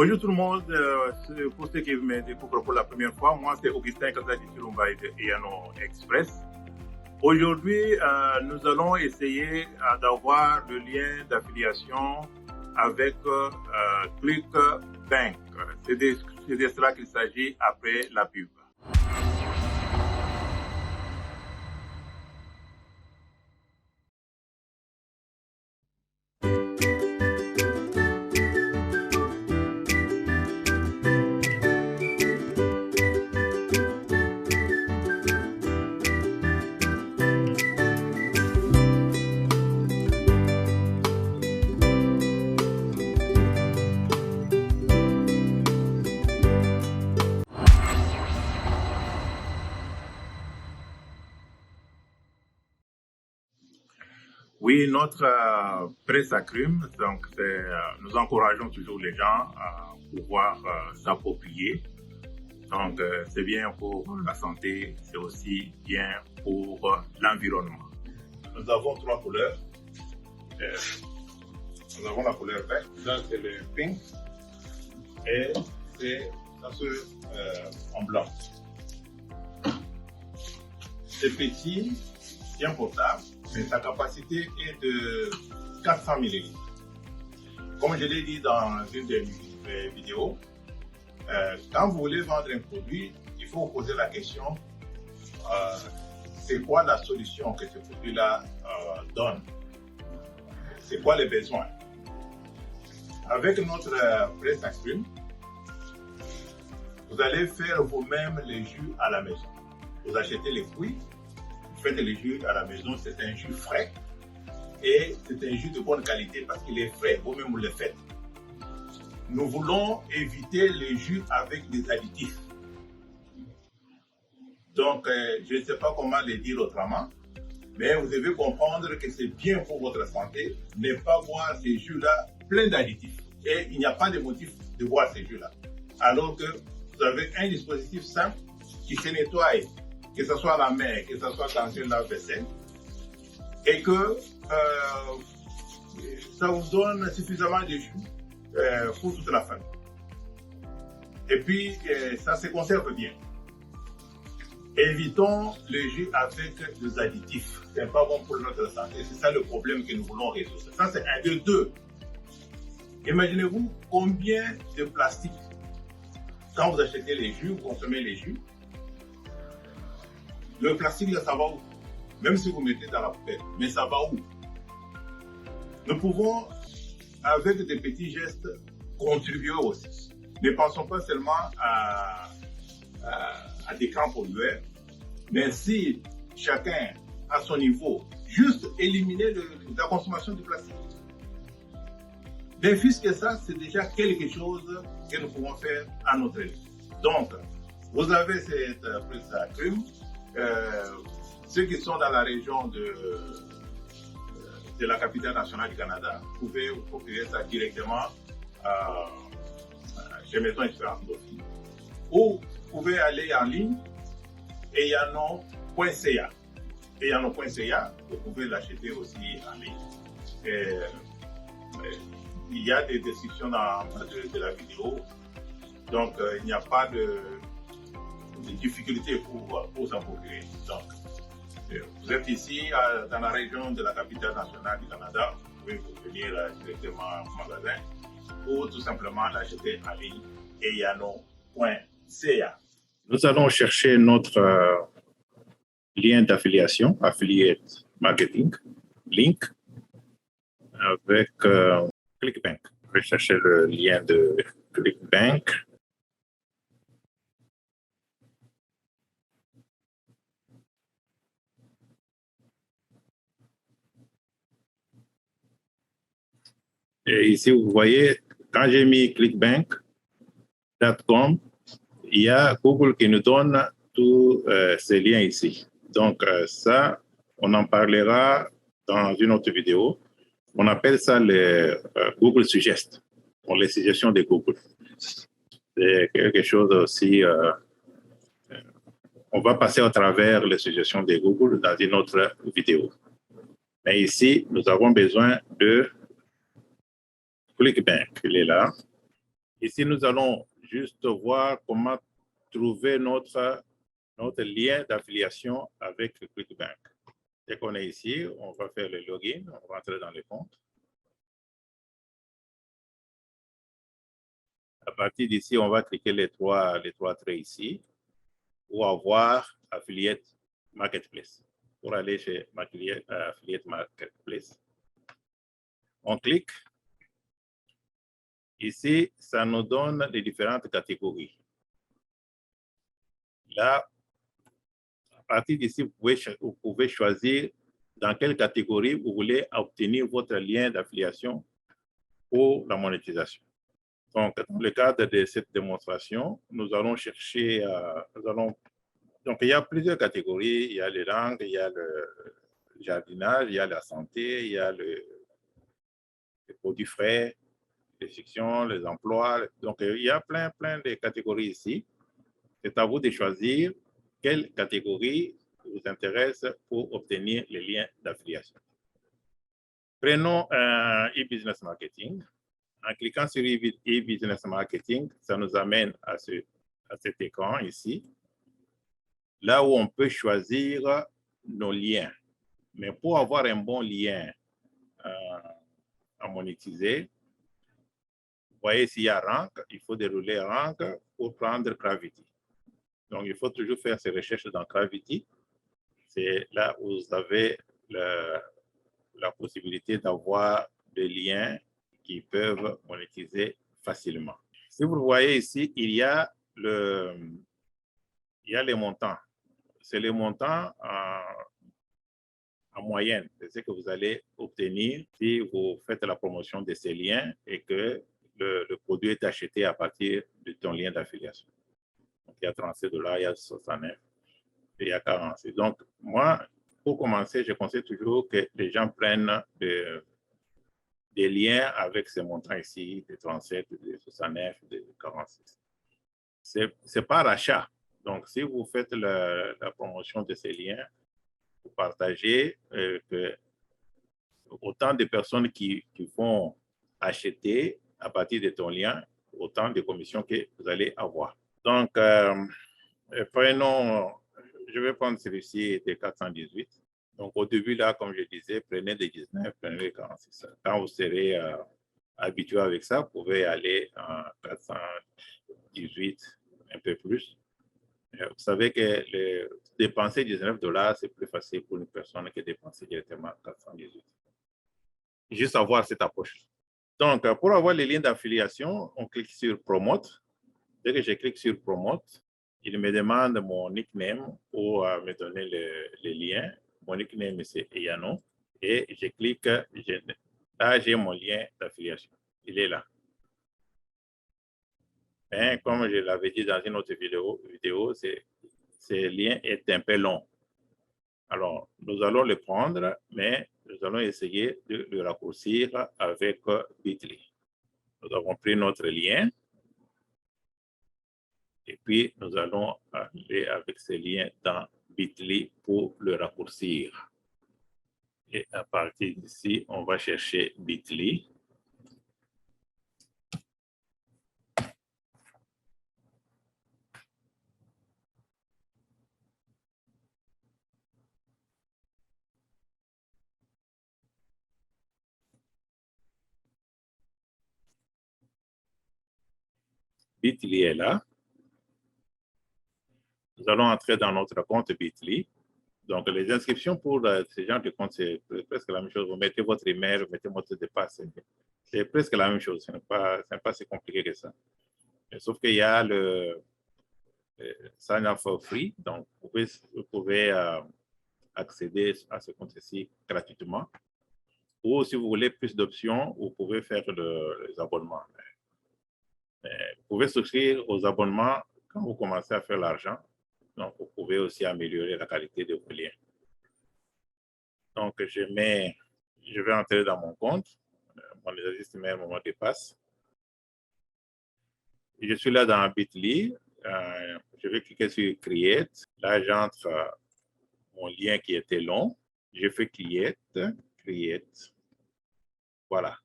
Bonjour tout le monde, pour ceux qui me découvrent pour la première fois, moi c'est Augustin Kazadi Chilumba de Yano Express. Aujourd'hui, nous allons essayer d'avoir le lien d'affiliation avec ClickBank. C'est de cela qu'il s'agit après la pub. Oui, notre presse accrume, donc nous encourageons toujours les gens à pouvoir s'approprier. Donc c'est bien pour la santé, c'est aussi bien pour l'environnement. Nous avons 3 couleurs. Nous avons la couleur verte, ça c'est le pink, et c'est en blanc. C'est petit, bien potable, mais sa capacité est de 400 ml. Comme je l'ai dit dans une de mes vidéos, quand vous voulez vendre un produit, il faut vous poser la question, c'est quoi la solution que ce produit-là donne? C'est quoi les besoins? Avec notre presse accrume, vous allez faire vous-même les jus à la maison. Vous achetez les fruits, vous faites les jus à la maison, c'est un jus frais et c'est un jus de bonne qualité parce qu'il est frais, vous-même vous le faites. Nous voulons éviter les jus avec des additifs. Donc, je ne sais pas comment le dire autrement, mais vous devez comprendre que c'est bien pour votre santé ne pas boire ces jus-là pleins d'additifs. Et il n'y a pas de motif de boire ces jus-là. Alors que vous avez un dispositif simple qui se nettoie, que ce soit à la main, que ce soit dans une lave-vaisselle, et que ça vous donne suffisamment de jus pour toute la famille. Et puis, ça se conserve bien. Évitons le jus avec des additifs. Ce n'est pas bon pour notre santé. C'est ça le problème que nous voulons résoudre. Ça, c'est un de deux. Imaginez-vous combien de plastique, quand vous achetez les jus, vous consommez les jus, le plastique, là, ça va où? Même si vous mettez dans la poubelle, mais ça va où? Nous pouvons, avec des petits gestes, contribuer aussi. Ne pensons pas seulement à des grands pollueurs, mais si chacun, à son niveau, juste éliminer la consommation du plastique. Bien, puisque ça, c'est déjà quelque chose que nous pouvons faire à notre niveau. Donc, vous avez cette presse accrume. Ceux qui sont dans la région de la capitale nationale du Canada, vous pouvez vous procurer ça directement chez Maison Espérance d'Office. Ou vous pouvez aller en ligne et yano.ca. Et yano.ca, vous pouvez l'acheter aussi en ligne. Il y a des descriptions dans de la vidéo, donc il n'y a pas de difficulté pour s'en procurer. Donc, vous êtes ici dans la région de la capitale nationale du Canada, vous pouvez venir directement au magasin ou tout simplement l'acheter en ligne et yano.ca. Nous allons chercher notre lien d'affiliation, Affiliate Marketing, link, avec ClickBank. Je vais chercher le lien de ClickBank. Et ici, vous voyez, quand j'ai mis clickbank.com, il y a Google qui nous donne tous ces liens ici. Donc, ça, on en parlera dans une autre vidéo. On appelle ça les Google Suggest, pour les suggestions de Google. C'est quelque chose aussi, on va passer à travers les suggestions de Google dans une autre vidéo. Mais ici, nous avons besoin de ClickBank, il est là. Ici, nous allons juste voir comment trouver notre lien d'affiliation avec QuickBank. Dès qu'on est ici, on va faire le login, on va entrer dans le compte. À partir d'ici, on va cliquer les trois traits ici pour avoir Affiliate Marketplace. Pour aller chez Affiliate Marketplace. On clique. Ici, ça nous donne les différentes catégories. Là, à partir d'ici, vous pouvez choisir dans quelle catégorie vous voulez obtenir votre lien d'affiliation pour la monétisation. Donc, dans le cadre de cette démonstration, nous allons chercher, donc il y a plusieurs catégories, il y a les langues, il y a le jardinage, il y a la santé, il y a les produits frais, les fictions, les emplois. Donc, il y a plein de catégories ici. C'est à vous de choisir quelle catégorie vous intéresse pour obtenir les liens d'affiliation. Prenons e-business marketing. En cliquant sur e-business marketing, ça nous amène à cet écran ici, là où on peut choisir nos liens. Mais pour avoir un bon lien à monétiser, vous voyez s'il y a Rank, il faut dérouler Rank pour prendre Gravity. Donc, il faut toujours faire ces recherches dans Gravity. C'est là où vous avez la possibilité d'avoir des liens qui peuvent monétiser facilement. Si vous le voyez ici, il y a les montants. C'est les montants en moyenne. C'est ce que vous allez obtenir si vous faites la promotion de ces liens et que le produit est acheté à partir de ton lien d'affiliation. Donc, il y a 37 $, il y a 69 et il y a 46. Donc, moi, pour commencer, je conseille toujours que les gens prennent des liens avec ces montants ici, de 37, de 69, de 46. C'est par achat. Donc, si vous faites la promotion de ces liens, vous partagez que autant de personnes qui vont acheter à partir de ton lien, autant de commissions que vous allez avoir. Donc, prenons, je vais prendre celui-ci de 418. Donc, au début, là, comme je disais, prenez des 19, prenez les 46. Quand vous serez habitué avec ça, vous pouvez aller en 418, un peu plus. Vous savez que dépenser 19 $, c'est plus facile pour une personne que dépenser directement 418. Juste avoir cette approche. Donc, pour avoir les liens d'affiliation, on clique sur Promote. Dès que je clique sur Promote, il me demande mon nickname pour me donner les liens. Mon nickname, c'est Eyano. Et je clique, là, j'ai mon lien d'affiliation. Il est là. Mais comme je l'avais dit dans une autre vidéo, ce lien est un peu long. Alors, nous allons le prendre, mais nous allons essayer de le raccourcir avec Bitly. Nous avons pris notre lien. Et puis, nous allons aller avec ce lien dans Bitly pour le raccourcir. Et à partir d'ici, on va chercher Bitly. Bitly est là. Nous allons entrer dans notre compte Bitly. Donc, les inscriptions pour ce genre de compte, c'est presque la même chose. Vous mettez votre email, vous mettez votre dépasse. C'est presque la même chose. Ce n'est pas si compliqué que ça. Mais sauf qu'il y a le sign up for free. Donc, vous pouvez accéder à ce compte-ci gratuitement. Ou si vous voulez plus d'options, vous pouvez faire les abonnements. Vous pouvez souscrire aux abonnements quand vous commencez à faire l'argent. Donc, vous pouvez aussi améliorer la qualité de vos liens. Donc, je vais entrer dans mon compte. Mon adresse email, mon mot de passe. Je suis là dans Bitly. Je vais cliquer sur Create. Là, j'entre mon lien qui était long. Je fais Create. Voilà.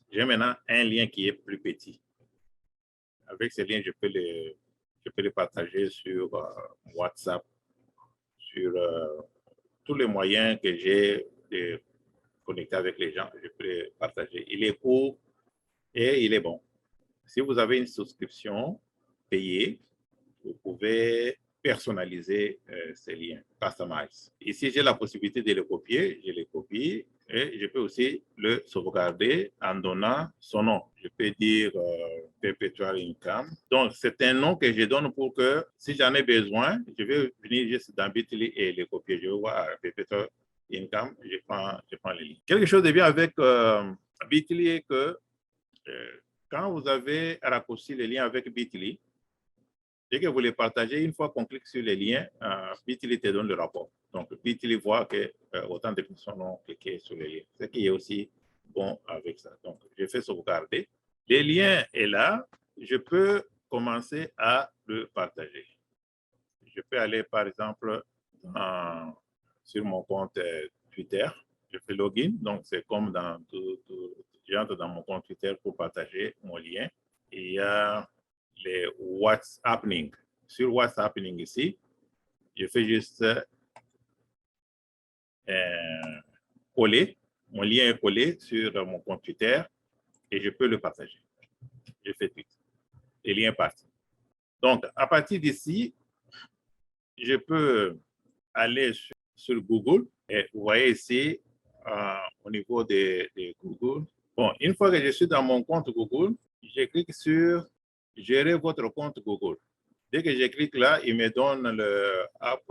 J'ai maintenant un lien qui est plus petit. avec ces liens, je peux les partager sur WhatsApp, sur tous les moyens que j'ai de connecter avec les gens, je peux les partager. Il est court et il est bon. Si vous avez une souscription payée, vous pouvez personnaliser ces liens, customize. Ici, j'ai la possibilité de les copier, je les copie et je peux aussi le sauvegarder en donnant son nom. Je peux dire Perpetual Income. Donc, c'est un nom que je donne pour que si j'en ai besoin, je vais venir juste dans Bitly et le copier. Je vais voir Perpetual Income, je prends les lignes. Quelque chose de bien avec Bitly est que quand vous avez raccourci les liens avec Bitly, dès que vous les partagez, une fois qu'on clique sur les liens, Bitly te donne le rapport. Donc, Bitly voit que autant de personnes ont cliqué sur les liens. Ce qui est aussi bon avec ça. Donc, je fais sauvegarder. Les liens est là. Je peux commencer à le partager. Je peux aller, par exemple, sur mon compte Twitter. Je fais login. Donc, c'est comme dans j'entre dans mon compte Twitter pour partager mon lien. Et il y a les What's Happening. Sur What's Happening ici, je fais juste coller. Mon lien est collé sur mon compte Twitter et je peux le partager. Je fais tweet. Le lien est parti. Donc, à partir d'ici, je peux aller sur Google et vous voyez ici, au niveau de Google. Bon, une fois que je suis dans mon compte Google, je clique sur gérer votre compte Google. Dès que je clique là, il me donne le app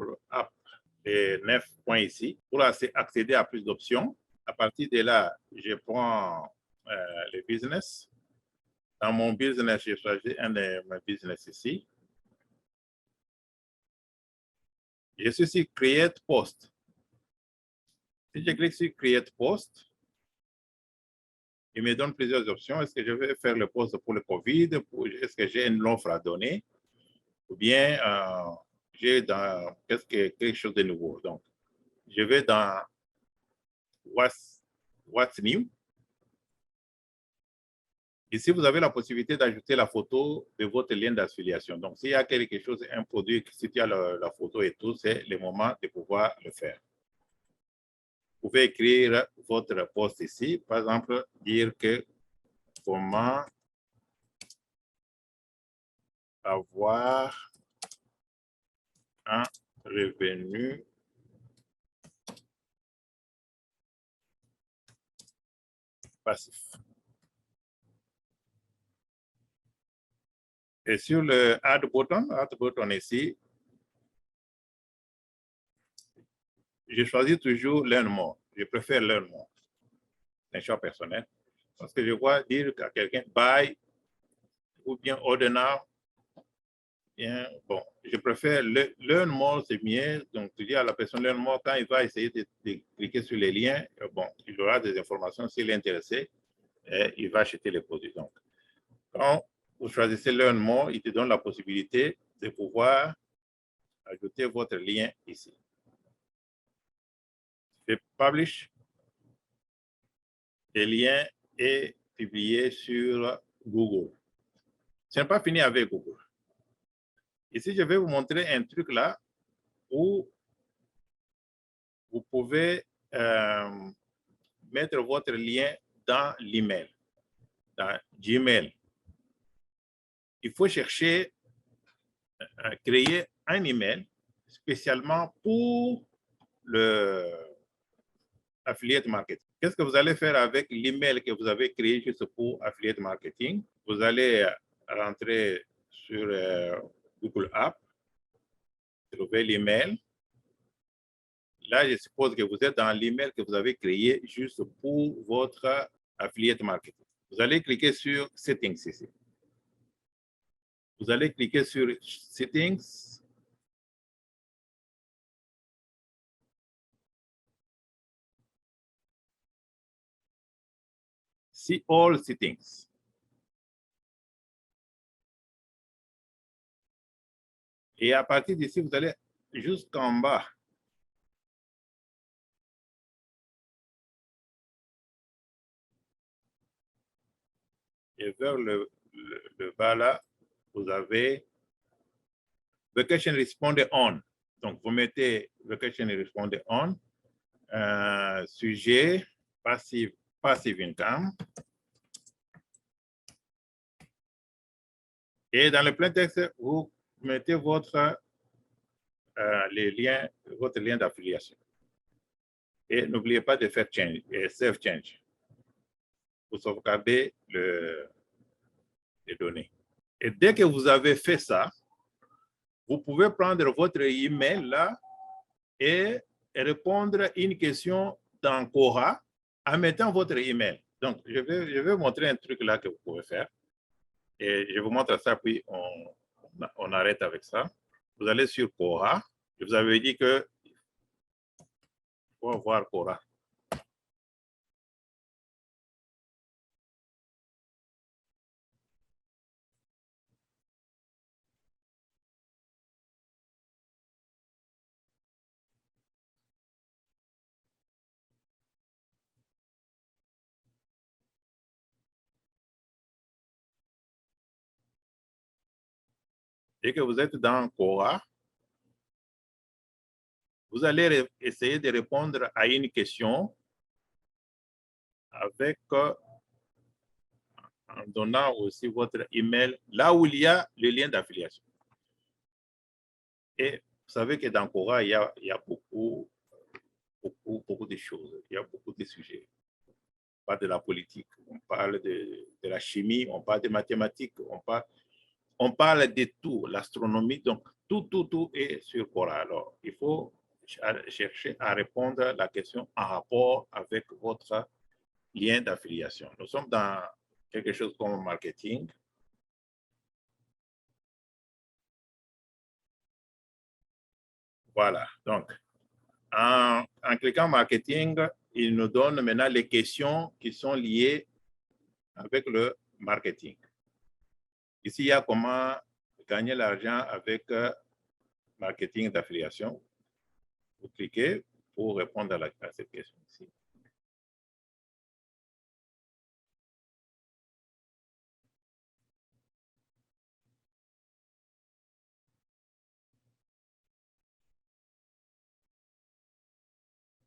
les 9 points ici pour accéder à plus d'options. À partir de là, je prends le business. Dans mon business, j'ai choisi un de mes business ici. Je suis sur Create Post. Si je clique sur Create Post, il me donne plusieurs options. Est-ce que je vais faire le post pour le COVID? Est-ce que j'ai une offre à donner? Ou bien j'ai quelque chose de nouveau. Donc, je vais dans What's New. Ici, vous avez la possibilité d'ajouter la photo de votre lien d'affiliation. Donc, s'il y a quelque chose, un produit, si tu as la photo et tout, c'est le moment de pouvoir le faire. Vous pouvez écrire votre post ici. Par exemple, dire que comment avoir un revenu passif. Et sur le Add button ici, je choisis toujours Learn More. Je préfère Learn More. C'est un choix personnel. Parce que je vois dire à quelqu'un buy ou bien order now. Bien, bon, je préfère Learn More, c'est mieux. Donc, tu dis à la personne Learn More, quand il va essayer de cliquer sur les liens, bon, il aura des informations. S'il est intéressé, il va acheter les produits. Donc, quand vous choisissez Learn More, il te donne la possibilité de pouvoir ajouter votre lien ici. Je publish. Le lien est publié sur Google. Ce n'est pas fini avec Google. Ici, je vais vous montrer un truc là où vous pouvez mettre votre lien dans l'email, dans Gmail. Il faut chercher, créer un email spécialement pour le affiliate marketing. Qu'est-ce que vous allez faire avec l'email que vous avez créé juste pour affiliate marketing? Vous allez rentrer sur Google App, trouver l'email. Là, je suppose que vous êtes dans l'email que vous avez créé juste pour votre affiliate marketing. Vous allez cliquer sur Settings ici. Vous allez cliquer sur Settings. See all settings. Et à partir d'ici, vous allez jusqu'en bas. Et vers le bas là, vous avez Vacation Responder On. Donc, vous mettez Vacation Responder On, sujet, passive income. Et dans le plein texte, vous mettez votre lien d'affiliation. Et n'oubliez pas de faire change, save change. Vous sauvegardez les données. Et dès que vous avez fait ça, vous pouvez prendre votre email là et répondre à une question dans Quora en mettant votre email. Donc, je vais montrer un truc là que vous pouvez faire. Et je vous montre ça, puis on arrête avec ça. Vous allez sur Quora. Je vous avais dit que faut voir Quora. Dès que vous êtes dans Quora, vous allez essayer de répondre à une question avec en donnant aussi votre email là où il y a le lien d'affiliation. Et vous savez que dans Quora, il y a beaucoup de choses, il y a beaucoup de sujets. On parle de la politique, on parle de la chimie, on parle de mathématiques, on parle de tout, l'astronomie, donc tout est sur Quora. Alors, il faut chercher à répondre à la question en rapport avec votre lien d'affiliation. Nous sommes dans quelque chose comme marketing. Voilà, donc en cliquant marketing, il nous donne maintenant les questions qui sont liées avec le marketing. Ici, il y a comment gagner l'argent avec marketing d'affiliation. Vous cliquez pour répondre à cette question ici.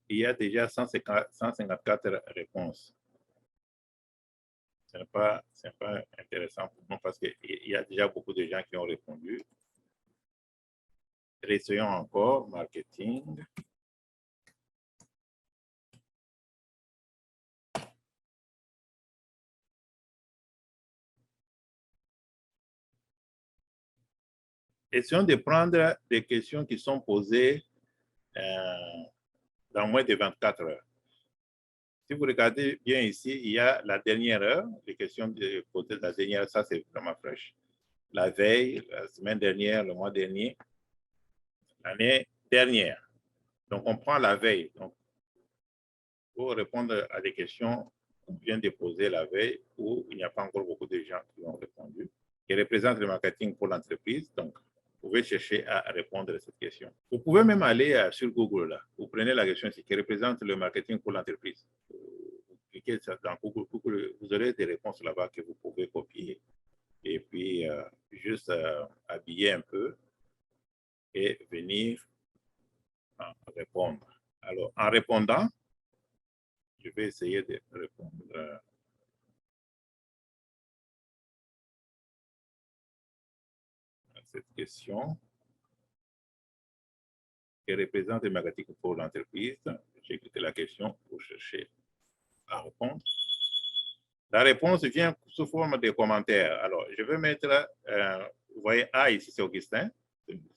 Il y a déjà 154 réponses. Ce n'est pas intéressant pour nous parce qu'il y a déjà beaucoup de gens qui ont répondu. Essayons encore, marketing. Essayons de prendre des questions qui sont posées dans moins de 24 heures. Si vous regardez bien ici, il y a la dernière heure, les questions posées de la dernière heure, ça c'est vraiment fraîche. La veille, la semaine dernière, le mois dernier, l'année dernière. Donc on prend la veille. Donc, pour répondre à des questions qu'on vient de poser la veille où il n'y a pas encore beaucoup de gens qui ont répondu, qui représentent le marketing pour l'entreprise. Donc, vous pouvez chercher à répondre à cette question. Vous pouvez même aller sur Google, là. Vous prenez la question ici, qui représente le marketing pour l'entreprise. Vous cliquez dans Google, vous aurez des réponses là-bas que vous pouvez copier et puis juste habiller un peu et venir répondre. Alors, en répondant, je vais essayer de répondre à cette question qui représente le marketing pour l'entreprise. J'ai cliqué la question pour chercher à répondre. La réponse vient sous forme de commentaires. Alors, je vais mettre, vous voyez, ici, c'est Augustin.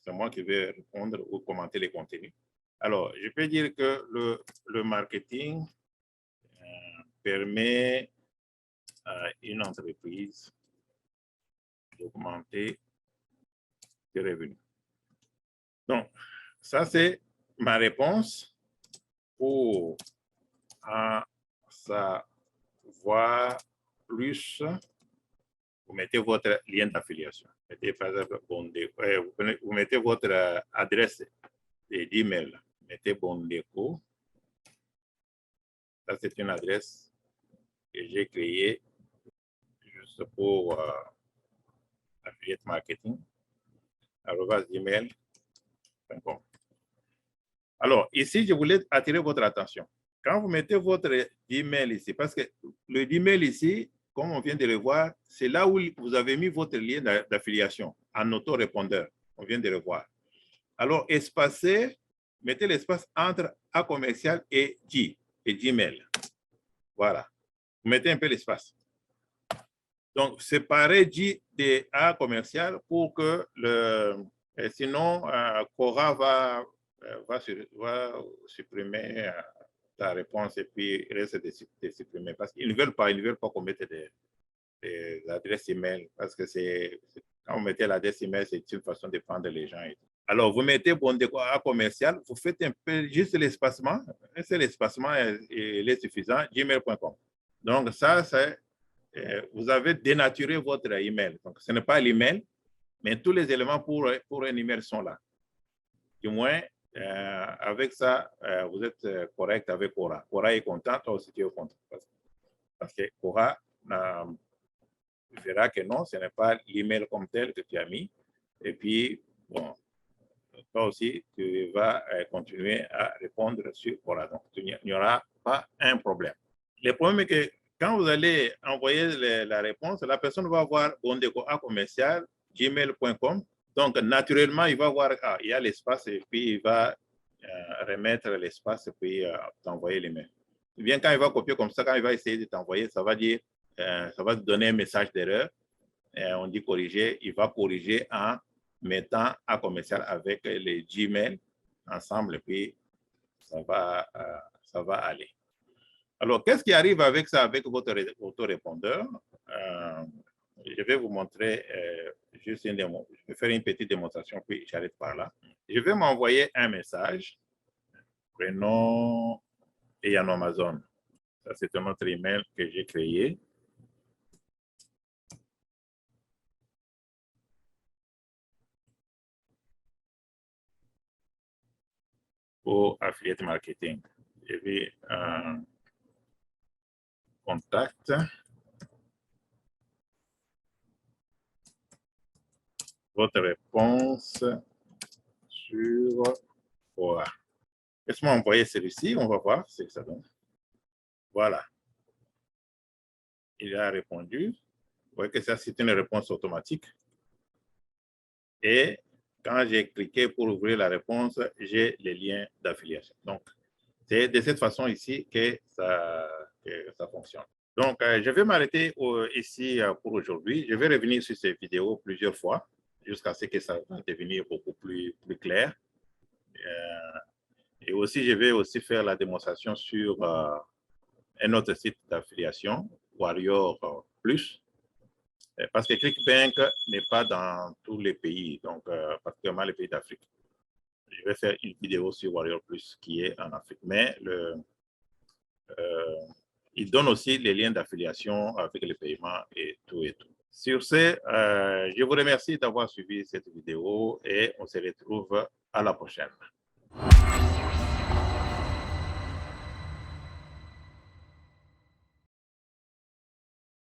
C'est moi qui vais répondre ou commenter les contenus. Alors, je peux dire que le marketing permet à une entreprise d'augmenter ses revenus. Donc, ça, c'est ma réponse pour savoir plus. Vous mettez votre lien d'affiliation. Mettez par exemple vous mettez votre adresse d'email. Mettez Bondeco. Ça, c'est une adresse que j'ai créée juste pour affiliate marketing @gmail.com. Alors, ici, je voulais attirer votre attention. Quand vous mettez votre email ici, parce que le email ici, comme on vient de le voir, c'est là où vous avez mis votre lien d'affiliation en autorépondeur. On vient de le voir. Alors, espacez, mettez l'espace entre A commercial et Gmail. Voilà. Vous mettez un peu l'espace. Donc, séparez G de A commercial pour que sinon, Quora va supprimer ta réponse et puis reste de supprimer parce qu'ils ne veulent pas qu'on mette des adresses email parce que quand vous mettez l'adresse email, c'est une façon de prendre les gens. Alors, vous mettez A commercial, vous faites un peu juste l'espacement. C'est l'espacement, il est suffisant, gmail.com. Donc, ça, c'est vous avez dénaturé votre email. Donc, ce n'est pas l'email, mais tous les éléments pour un email sont là. Du moins, avec ça, vous êtes correct avec Quora. Quora est content, toi aussi tu es content. Parce que Quora verra que non, ce n'est pas l'email comme tel que tu as mis. Et puis, bon, toi aussi, tu vas continuer à répondre sur Quora. Donc, il n'y aura pas un problème. Le problème est que quand vous allez envoyer la réponse, la personne va voir bondeco@commercial.gmail.com. Donc, naturellement, il va voir, il y a l'espace et puis il va remettre l'espace et puis t'envoyer l'email. Bien, quand il va copier comme ça, quand il va essayer de t'envoyer, ça va dire, ça va te donner un message d'erreur. On dit corriger, il va corriger en mettant A commercial avec les Gmail ensemble et puis ça va aller. Alors, qu'est-ce qui arrive avec ça, avec votre autorépondeur? Je vais vous montrer juste je vais faire une petite démonstration, puis j'arrête par là. Je vais m'envoyer un message, prénom et en Amazon. Ça, c'est un autre email que j'ai créé. Pour affiliate marketing. Je vais contact. Votre réponse sur Quora. Laisse-moi envoyer celui-ci, on va voir ce que ça donne. Voilà. Il a répondu. Vous voyez que ça, c'est une réponse automatique. Et quand j'ai cliqué pour ouvrir la réponse, j'ai les liens d'affiliation. Donc, c'est de cette façon ici que ça fonctionne. Donc, je vais m'arrêter ici pour aujourd'hui. Je vais revenir sur ces vidéos plusieurs fois jusqu'à ce que ça va devenir beaucoup plus clair. Et aussi, je vais aussi faire la démonstration sur un autre site d'affiliation, Warrior Plus, parce que ClickBank n'est pas dans tous les pays, donc particulièrement les pays d'Afrique. Je vais faire une vidéo sur Warrior Plus qui est en Afrique, mais il donne aussi les liens d'affiliation avec les paiements et tout et tout. Sur ce, je vous remercie d'avoir suivi cette vidéo et on se retrouve à la prochaine.